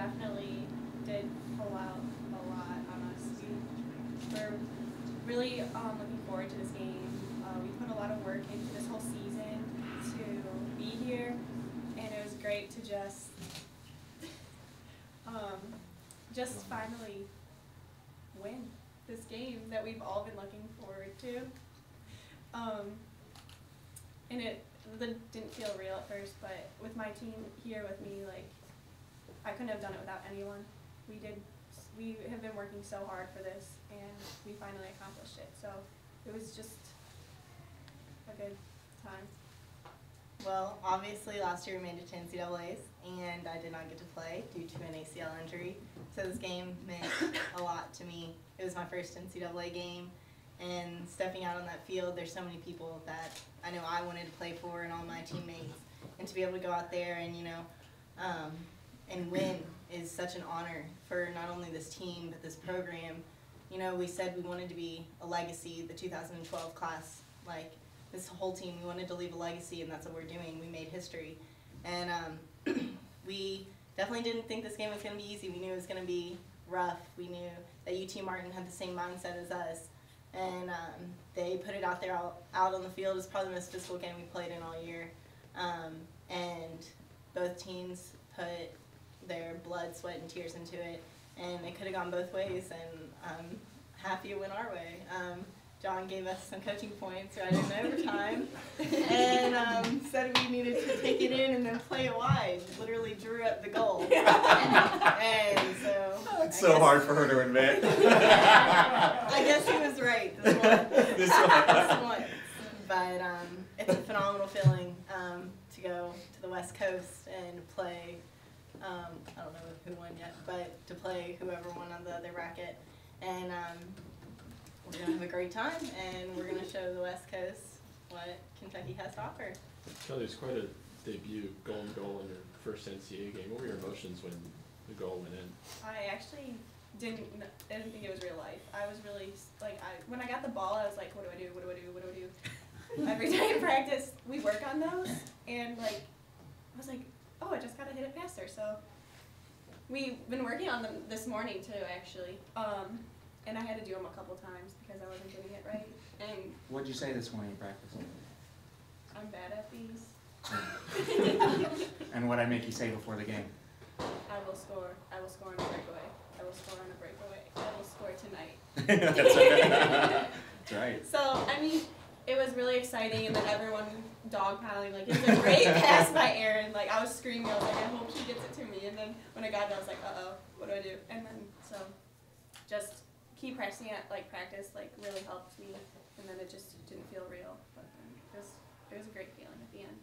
definitely did pull out a lot on us. We were really looking forward to this game. We put a lot of work into this whole season to be here, and it was great to just finally win this game that we've all been looking forward to. And it didn't feel real at first, but with my team here with me, like, I couldn't have done it without anyone. We have been working so hard for this, and we finally accomplished it. So it was just a good time. Well, obviously last year we made it to NCAAs, and I did not get to play due to an ACL injury. So this game meant a lot to me. It was my first NCAA game, and stepping out on that field, there's so many people that I know I wanted to play for, and all my teammates, and to be able to go out there and and win is such an honor for not only this team but this program. You know, we said we wanted to be a legacy. The 2012 class, like this whole team, we wanted to leave a legacy, and that's what we're doing. We made history, and we definitely didn't think this game was going to be easy. We knew it was going to be rough. We knew that UT Martin had the same mindset as us, and they put it out there out on the field. It was probably the most physical game we played in all year, and both teams put their blood, sweat, and tears into it, and it could have gone both ways, and I'm happy it went our way. John gave us some coaching points right in overtime, and said we needed to take it in and then play it wide. Literally drew up the goal. And so it's so hard for her to admit. I guess he was right this one. But it's a phenomenal feeling to go to the West Coast and play. I don't know who won yet, but to play whoever won on the other bracket, and we're going to have a great time, and we're going to show the West Coast what Kentucky has to offer. Kelly, it's quite a debut goal in your first NCAA game. What were your emotions when the goal went in? I actually didn't think it was real life. I was really, like, when I got the ball, I was like, what do I do, what do I do, what do I do? Every day in practice, we work on those, and, like, I was like, oh, I just got to hit it faster. So we've been working on them this morning, too, actually. And I had to do them a couple times because I wasn't getting it right. And what'd you say this morning in practice? I'm bad at these. And what'd I make you say before the game? I will score. I will score on a breakaway. I will score on a breakaway. I will score tonight. That's right. So, I mean, it was really exciting, and then everyone dogpiling, like, it was a great pass by Erin. Like, I was screaming. I was like, I hope she gets it to me. And then when I got it, I was like, uh-oh, what do I do? And then, so, just keep practicing at, like, practice, like, really helped me, and then it just didn't feel real, but it was a great feeling at the end.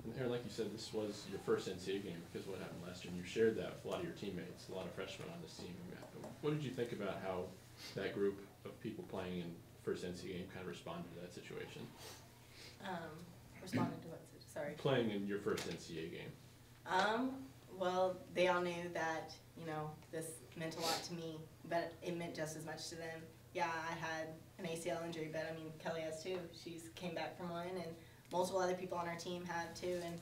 And Erin, like you said, this was your first NCAA game because of what happened last year, and you shared that with a lot of your teammates, a lot of freshmen on this team. What did you think about how that group of people playing in first NCAA game kind of responded to that situation? Responded to what? Sorry. Playing in your first NCAA game. Well, they all knew that, this meant a lot to me, but it meant just as much to them. Yeah, I had an ACL injury, but I mean, Kelly has too. She's came back from one, and multiple other people on our team have too. And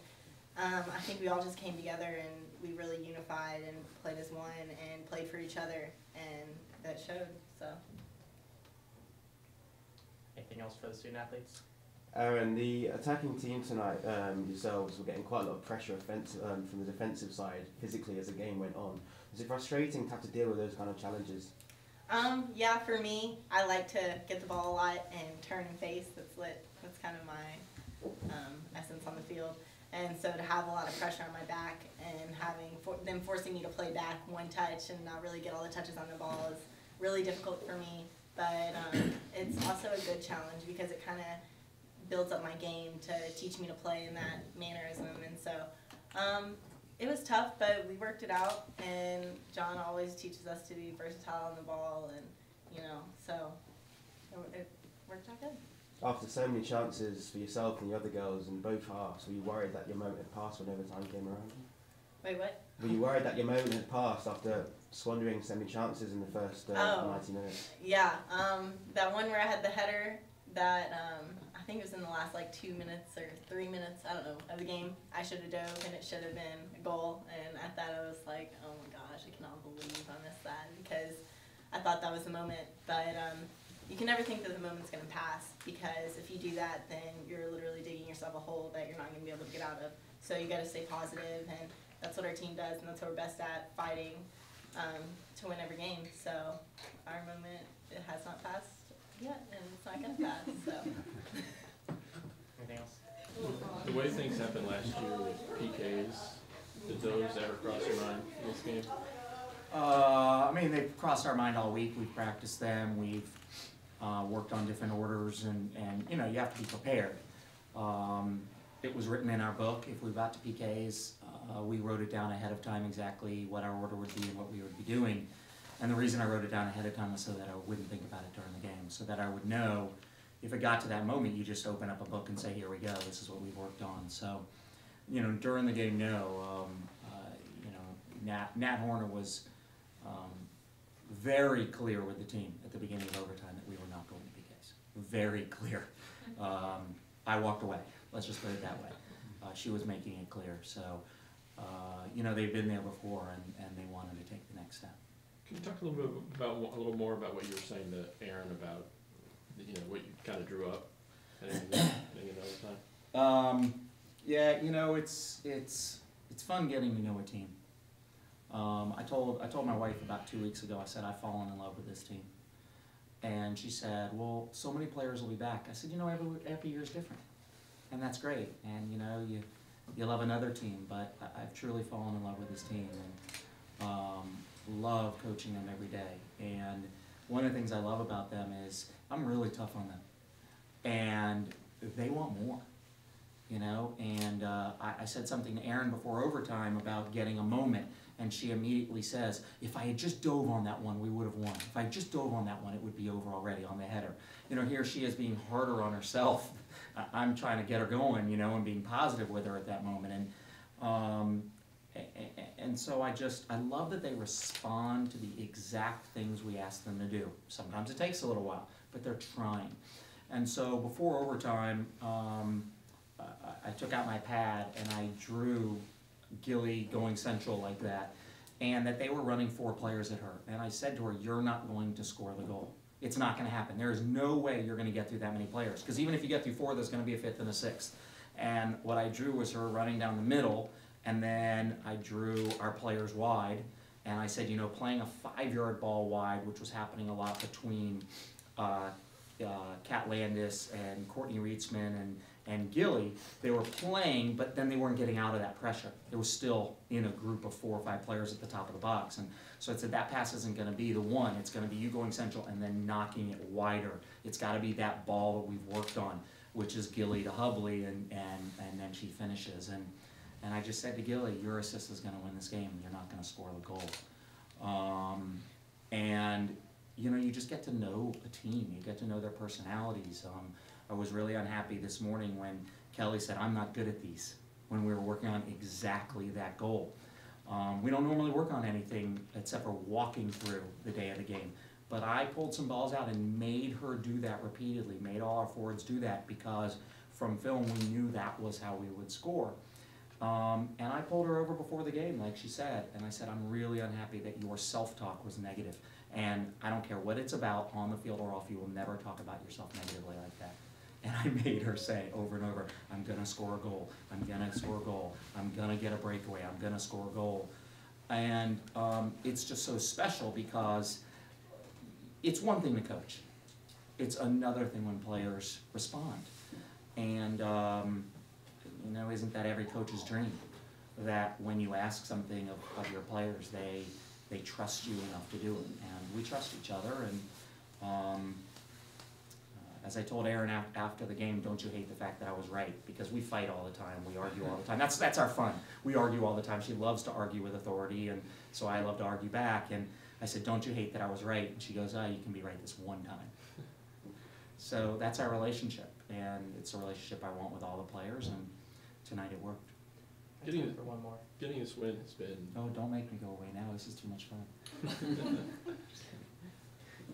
I think we all just came together, and we really unified and played as one and played for each other, and that showed. So. Anything else for the student athletes? Aaron, the attacking team tonight, yourselves, were getting quite a lot of pressure from the defensive side physically as the game went on. Was it frustrating to have to deal with those kind of challenges? Yeah, for me, I like to get the ball a lot and turn and face. That's kind of my essence on the field. And so to have a lot of pressure on my back and having them forcing me to play back one touch and not really get all the touches on the ball is really difficult for me. But it's also a good challenge because it kind of builds up my game to teach me to play in that mannerism. And so it was tough, but we worked it out. And John always teaches us to be versatile on the ball, and so it worked out good. After so many chances for yourself and the other girls in both halves, were you worried that your moment had passed when overtime came around? Wait, what? Were you worried that your moment had passed after squandering so many chances in the first 90 minutes? Yeah, that one where I had the header that I think it was in the last like 2 minutes or 3 minutes, I don't know, of the game. I should have dove and it should have been a goal. And at that I was like, oh my gosh, I cannot believe I missed that, because I thought that was the moment. But you can never think that the moment's going to pass, because if you do that, then you're literally digging yourself a hole that you're not going to be able to get out of. So you got to stay positive, and that's what our team does, and that's what we're best at, fighting to win every game. So our moment, it has not passed yet, and it's not going to pass. So. Anything else? The way things happened last year with PKs, did those ever cross your mind in this game? I mean, they've crossed our mind all week. We've practiced them. We've worked on different orders, and you know, you have to be prepared. It was written in our book. If we got to PKs, we wrote it down ahead of time exactly what our order would be and what we would be doing. And the reason I wrote it down ahead of time was so that I wouldn't think about it during the game, so that I would know if it got to that moment, you just open up a book and say, here we go, this is what we've worked on. So, you know, during the game, no. You know, Nat Horner was very clear with the team at the beginning of overtime that we were not going to PKs. Very clear. I walked away. Let's just put it that way. She was making it clear. So, you know, they've been there before, and they wanted to take the next step. Can you talk a little more about what you were saying to Aaron about, you know, what you kind of drew up heading into overtime? Yeah, you know, it's fun getting to know a team. I told my wife about 2 weeks ago, I said, I've fallen in love with this team. And she said, well, so many players will be back. I said, you know, every year is different. And that's great. And, you know, you love another team, but I've truly fallen in love with this team, and love coaching them every day. And one of the things I love about them is I'm really tough on them. And they want more. You know, and I said something to Erin before overtime about getting a moment, and she immediately says, if I had just dove on that one, we would have won. If I had just dove on that one, it would be over already on the header. You know, here she is being harder on herself. I'm trying to get her going, you know, and being positive with her at that moment. And so I love that they respond to the exact things we ask them to do. Sometimes it takes a little while, but they're trying. And so before overtime, I took out my pad and I drew Gilly going central like that, and that they were running 4 players at her. And I said to her, you're not going to score the goal. It's not going to happen. There is no way you're going to get through that many players, because even if you get through 4, there's going to be a 5th and a 6th. And what I drew was her running down the middle, and then I drew our players wide. And I said, you know, playing a 5-yard ball wide, which was happening a lot between Kat Landis and Courtney Reitsman and Gilly, they were playing, but then they weren't getting out of that pressure. There was still in a group of 4 or 5 players at the top of the box. And so I said, that pass isn't going to be the one. It's going to be you going central and then knocking it wider. It's got to be that ball that we've worked on, which is Gilly to Hubley, and then she finishes. And I just said to Gilly, your assist is going to win this game, and you're not going to score the goal. And you know, you just get to know a team. You get to know their personalities. I was really unhappy this morning when Kelly said, I'm not good at these, when we were working on exactly that goal. We don't normally work on anything except for walking through the day of the game. But I pulled some balls out and made her do that repeatedly, made all our forwards do that, because from film we knew that was how we would score. And I pulled her over before the game, like she said, and I said, I'm really unhappy that your self-talk was negative. And I don't care what it's about, on the field or off, you will never talk about yourself negatively like that. And I made her say over and over, I'm going to score a goal, I'm going to score a goal, I'm going to get a breakaway, I'm going to score a goal. And it's just so special, because it's one thing to coach. It's another thing when players respond. And, you know, isn't that every coach's dream? That when you ask something of your players, they trust you enough to do it. And we trust each other. And as I told Aaron after the game, don't you hate the fact that I was right? Because we fight all the time, we argue all the time. That's our fun. We argue all the time. She loves to argue with authority, and so I love to argue back. And I said, don't you hate that I was right? And she goes, oh, you can be right this one time. So that's our relationship, and it's a relationship I want with all the players, and tonight it worked. Getting For one more. Getting this win has been... Oh, don't make me go away now. This is too much fun.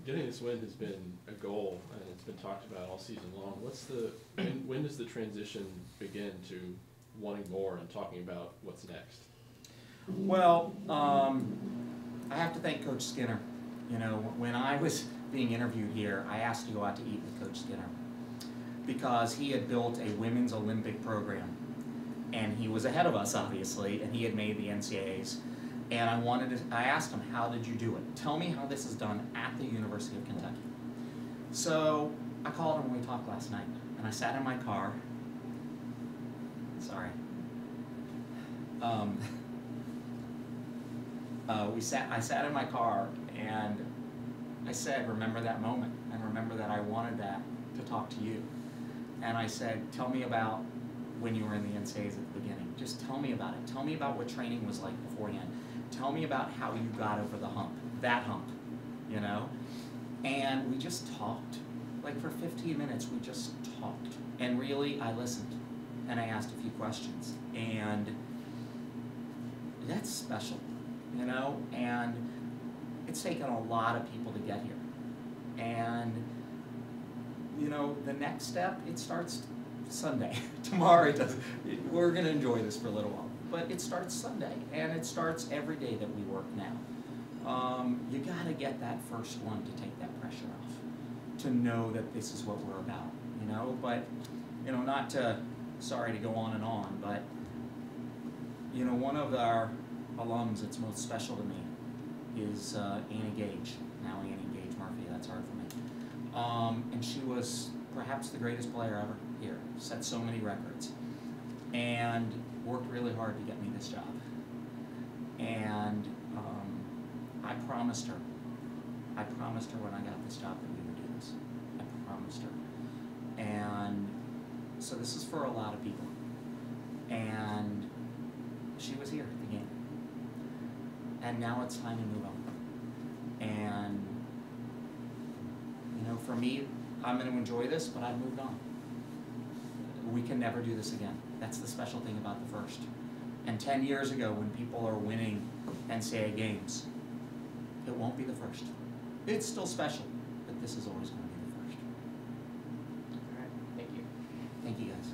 getting this win has been a goal, and it's been talked about all season long. When does the transition begin to wanting more and talking about what's next? Well, I have to thank Coach Skinner. You know, when I was being interviewed here, I asked to go out to eat with Coach Skinner because he had built a women's Olympic program, and he was ahead of us, obviously, and he had made the NCAAs. And I asked him, how did you do it? Tell me how this is done at the University of Kentucky. So I called him when we talked last night, and I sat in my car. Sorry. I sat in my car, and I said, remember that moment, and remember that I wanted that to talk to you. And I said, tell me about when you were in the NCAAs at the beginning. Just tell me about it. Tell me about what training was like beforehand. Tell me about how you got over the hump, that hump, you know? And we just talked. Like for 15 minutes, we just talked. And really, I listened, and I asked a few questions. And that's special, you know? And it's taken a lot of people to get here. And, you know, the next step, it starts Sunday. Tomorrow it doesn't. We're going to enjoy this for a little while. But it starts Sunday, and it starts every day that we work now. You got to get that first one to take that pressure off, to know that this is what we're about, you know? But, you know, not to, sorry to go on and on, but, you know, one of our alums that's most special to me is Annie Gage. Now Annie Gage Murphy, that's hard for me. And she was perhaps the greatest player ever here, set so many records, and worked really hard to get me this job. And I promised her when I got this job that we would do this. I promised her. And so this is for a lot of people. And she was here at the game. And now it's time to move on. And, you know, for me, I'm going to enjoy this, but I've moved on. We can never do this again. That's the special thing about the first. And 10 years ago, when people are winning NCAA games, it won't be the first. It's still special, but this is always going to be the first. All right, thank you. Thank you, guys.